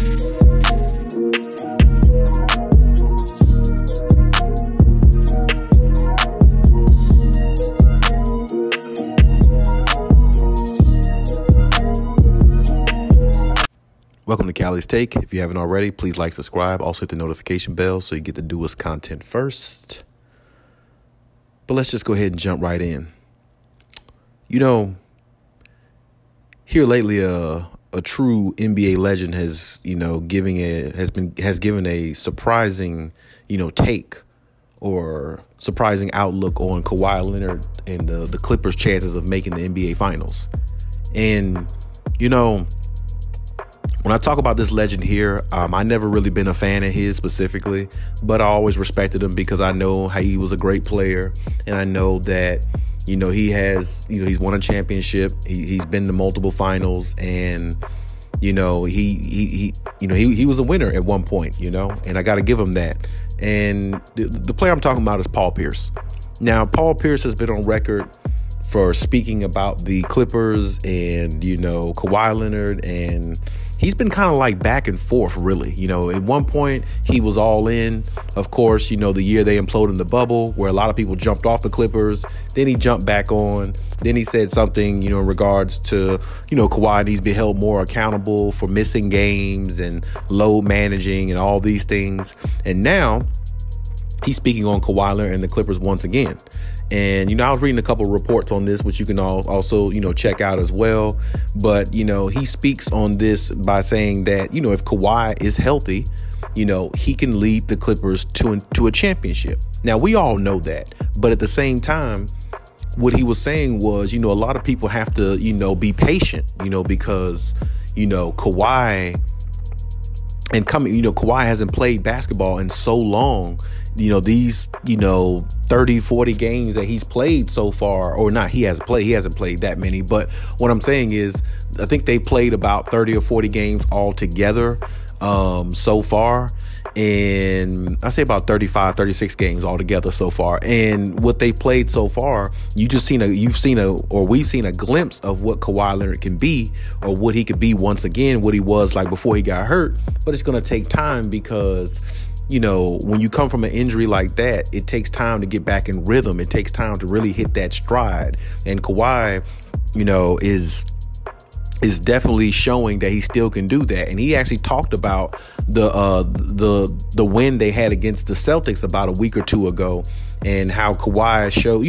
Welcome to Khaliis Take. If you haven't already, please like, subscribe. Also hit the notification bell so you get the newest content first. But let's just go ahead and jump right in. You know, here lately, a true NBA legend has, has given a surprising, take or surprising outlook on Kawhi Leonard and the Clippers' chances of making the NBA Finals. And, when I talk about this legend here, I never really been a fan of his specifically, but I always respected him because I know how he was a great player. And I know that, he has, he's won a championship. He's been to multiple finals, and, he was a winner at one point, and I got to give him that. And the player I'm talking about is Paul Pierce. Now, Paul Pierce has been on record for speaking about the Clippers and, Kawhi Leonard, and he's been kind of like back and forth, really. At one point, he was all in. Of course, the year they imploded in the bubble, where a lot of people jumped off the Clippers. Then he jumped back on. Then he said something, in regards to, Kawhi needs to be held more accountable for missing games and load managing and all these things. And now he's speaking on Kawhi Leonard and the Clippers once again. And, I was reading a couple of reports on this, which you can also, check out as well. But, he speaks on this by saying that, if Kawhi is healthy, he can lead the Clippers to a championship. Now, we all know that. But at the same time, what he was saying was, a lot of people have to, be patient, because, Kawhi Kawhi hasn't played basketball in so long. These, 30, 40 games that he's played so far, or not, he hasn't played that many. But what I'm saying is, I think they played about 30 or 40 games altogether so far. And I say about 35, 36 games altogether so far. And what they played so far, we've seen a glimpse of what Kawhi Leonard can be, or what he could be once again, what he was like before he got hurt. But it's going to take time because, when you come from an injury like that, it takes time to get back in rhythm. It takes time to really hit that stride. And Kawhi, is definitely showing that he still can do that. And he actually talked about the win they had against the Celtics about a week or two ago, and how Kawhi showed,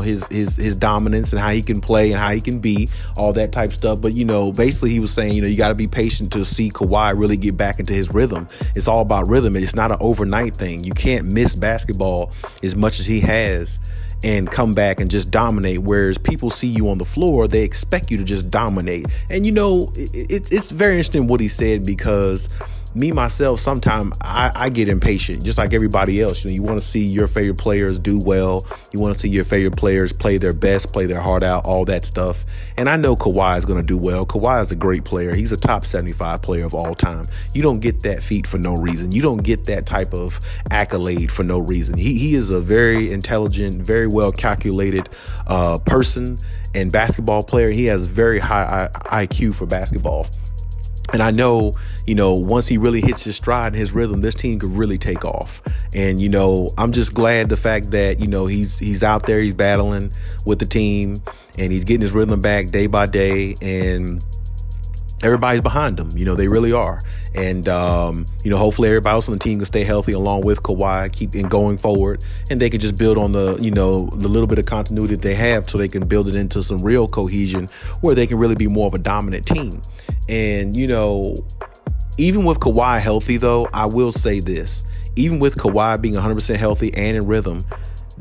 his dominance and how he can play and how he can be, all that type stuff. But, basically he was saying, you got to be patient to see Kawhi really get back into his rhythm. It's all about rhythm. It's not an overnight thing. You can't miss basketball as much as he has and come back and just dominate. Whereas people see you on the floor, they expect you to just dominate. And, it's very interesting what he said, because me, myself, sometimes I get impatient, just like everybody else. You want to see your favorite players do well. You want to see your favorite players play their best, play their heart out, all that stuff. And I know Kawhi is going to do well. Kawhi is a great player. He's a top 75 player of all time. You don't get that feat for no reason. You don't get that type of accolade for no reason. He is a very intelligent, very well calculated person and basketball player. He has very high IQ for basketball. And I know, once he really hits his stride and his rhythm, this team could really take off. And, I'm just glad the fact that, he's out there, he's battling with the team, and he's getting his rhythm back day by day. And everybody's behind him. They really are. And, hopefully everybody else on the team can stay healthy along with Kawhi, keep going forward, and they can just build on the little bit of continuity that they have, so they can build it into some real cohesion where they can really be more of a dominant team. And, even with Kawhi healthy, though, I will say this, even with Kawhi being 100% healthy and in rhythm,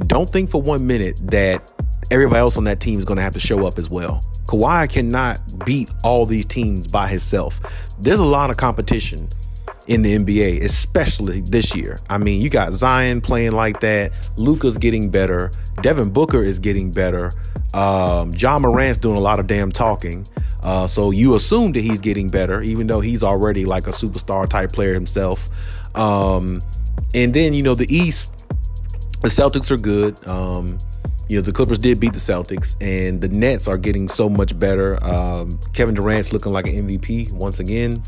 don't think for 1 minute that everybody else on that team is going to have to show up as well. Kawhi cannot beat all these teams by himself. There's a lot of competition in the NBA, especially this year. I mean, you got Zion playing like that. Luka's getting better. Devin Booker is getting better. Ja Morant's doing a lot of damn talking. So you assume that he's getting better, even though he's already like a superstar type player himself. And then, the East, the Celtics are good. The Clippers did beat the Celtics, and the Nets are getting so much better. Kevin Durant's looking like an MVP once again.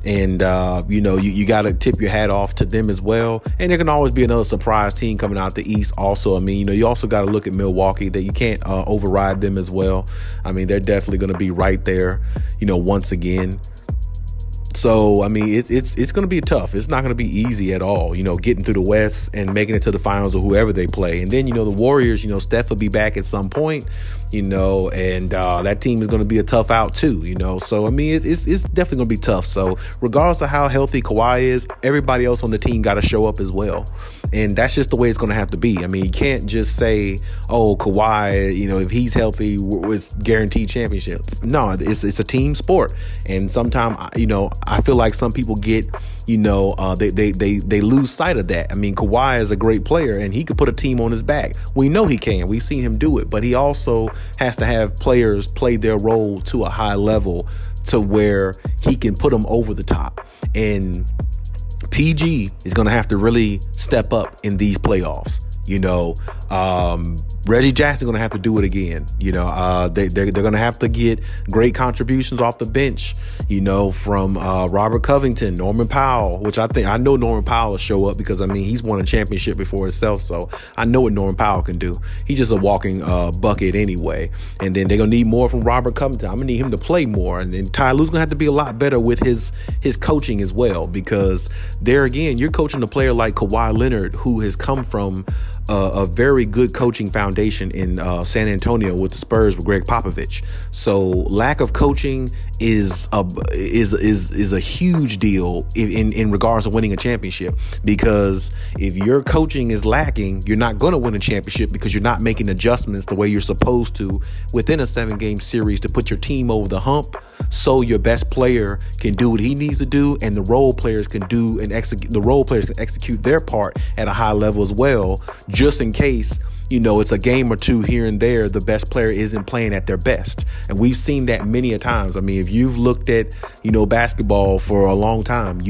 And, you got to tip your hat off to them as well. And there can always be another surprise team coming out the East also. I mean, you also got to look at Milwaukee, that you can't override them as well. I mean, they're definitely going to be right there, once again. So, I mean, it's going to be tough. It's not going to be easy at all, getting through the West and making it to the finals of whoever they play. And then, the Warriors, Steph will be back at some point, and that team is going to be a tough out too, So, I mean, it's definitely going to be tough. So, regardless of how healthy Kawhi is, everybody else on the team got to show up as well. And that's just the way it's going to have to be. I mean, you can't just say, oh, Kawhi, if he's healthy, it's guaranteed championship. No, it's a team sport. And sometimes, I feel like some people get, they lose sight of that. I mean, Kawhi is a great player and he could put a team on his back. We know he can. We've seen him do it, but he also has to have players play their role to a high level to where he can put them over the top. And PG is going to have to really step up in these playoffs. Reggie Jackson's going to have to do it again. They're going to have to get great contributions off the bench, from Robert Covington, Norman Powell, which I know Norman Powell will show up because, I mean, he's won a championship before himself. So I know what Norman Powell can do. He's just a walking bucket anyway. And then they're going to need more from Robert Covington. I'm going to need him to play more. And then Ty Lue's going to have to be a lot better with his coaching as well, because there again, you're coaching a player like Kawhi Leonard, who has come from a very good coaching foundation in San Antonio with the Spurs with Greg Popovich. So lack of coaching is a huge deal in regards to winning a championship, because if your coaching is lacking, you're not going to win a championship because you're not making adjustments the way you're supposed to within a 7-game series to put your team over the hump, so your best player can do what he needs to do, and the role players can execute their part at a high level as well, just in case it's a game or two here and there the best player isn't playing at their best. And we've seen that many a times. I mean, if you've looked at basketball for a long time,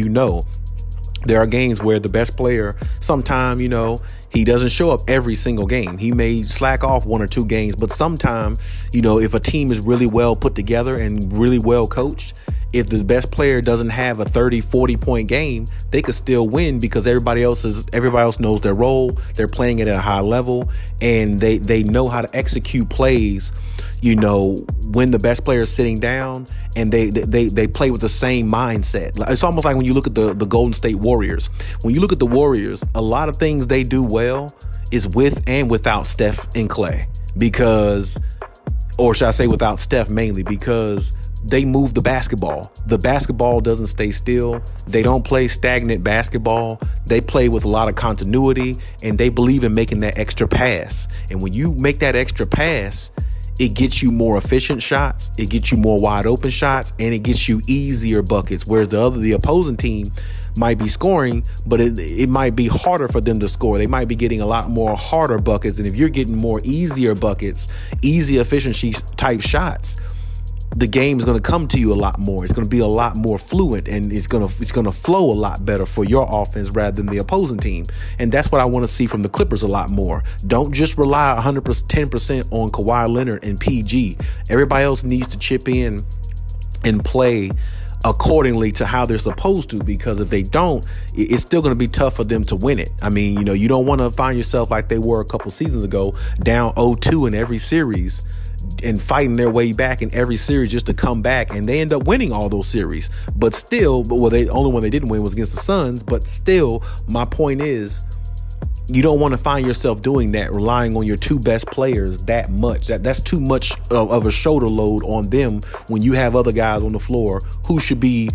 there are games where the best player sometime he doesn't show up every single game. He may slack off 1 or 2 games, but sometime if a team is really well put together and really well coached, if the best player doesn't have a 30-40 point game, they could still win because everybody else knows their role. They're playing it at a high level, and they know how to execute plays, when the best player is sitting down, and they play with the same mindset. It's almost like when you look at the Golden State Warriors. When you look at the Warriors, a lot of things they do well is with and without Steph and Clay, or should I say without Steph mainly, because they move the basketball. The basketball doesn't stay still. They don't play stagnant basketball. They play with a lot of continuity, and they believe in making that extra pass. And when you make that extra pass, it gets you more efficient shots, it gets you more wide open shots, and it gets you easier buckets. Whereas the opposing team might be scoring, but it might be harder for them to score. They might be getting a lot more harder buckets. And if you're getting more easier buckets, easy efficiency type shots, the game is going to come to you a lot more. It's going to be a lot more fluent, and it's going to flow a lot better for your offense rather than the opposing team. And that's what I want to see from the Clippers a lot more. Don't just rely 10% on Kawhi Leonard and PG. Everybody else needs to chip in and play accordingly to how they're supposed to, because if they don't, it's still going to be tough for them to win it. I mean, you don't want to find yourself like they were a couple seasons ago, down 0-2 in every series, and fighting their way back in every series just to come back, and they end up winning all those series. But the only one they didn't win was against the Suns. But still, my point is, you don't want to find yourself doing that, relying on your 2 best players that much. That's too much of a shoulder load on them when you have other guys on the floor who should be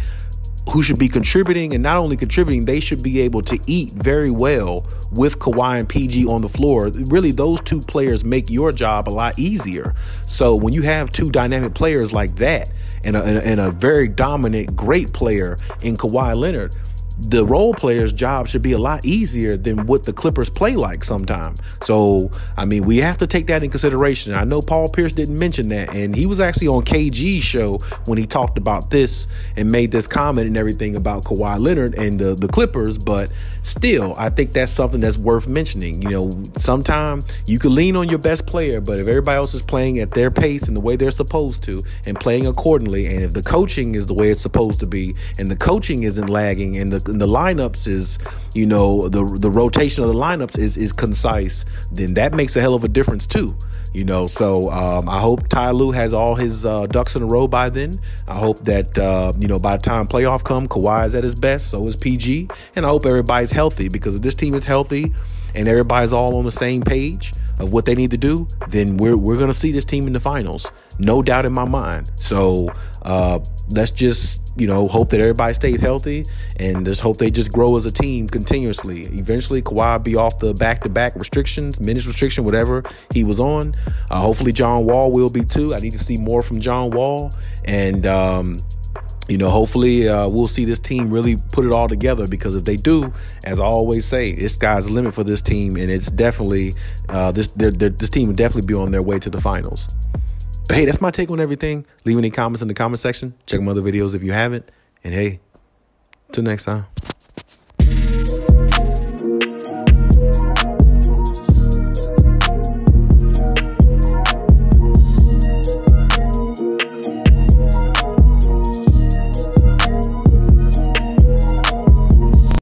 contributing, and not only contributing, they should be able to eat very well with Kawhi and PG on the floor. Really, those 2 players make your job a lot easier. So when you have 2 dynamic players like that, and a very dominant, great player in Kawhi Leonard, the role player's job should be a lot easier than what the Clippers play like sometimes. So, I mean, we have to take that in consideration. I know Paul Pierce didn't mention that, and he was actually on KG's show when he talked about this and made this comment and everything about Kawhi Leonard and the Clippers, but still, I think that's something that's worth mentioning. You know, sometimes you can lean on your best player, but if everybody else is playing at their pace and the way they're supposed to and playing accordingly, and if the coaching is the way it's supposed to be and the coaching isn't lagging and the lineups is, you know, the rotation of the lineups is concise, then that makes a hell of a difference too. You know, so I hope Ty Lue has all his ducks in a row by then. I hope that, you know, by the time playoff come, Kawhi is at his best, so is PG. And I hope everybody's healthy, because if this team is healthy and everybody's all on the same page of what they need to do, then we're going to see this team in the finals. No doubt in my mind. So let's just, you know, hope that everybody stays healthy and just hope they just grow as a team continuously. Eventually, Kawhi will be off the back-to-back restrictions, minutes restriction, whatever he was on. Hopefully, John Wall will be too. I need to see more from John Wall. And, you know, hopefully we'll see this team really put it all together, because if they do, as I always say, this sky's the limit for this team, and it's definitely this team will definitely be on their way to the finals. But hey, that's my take on everything. Leave any comments in the comment section. Check my other videos if you haven't. And hey, till next time.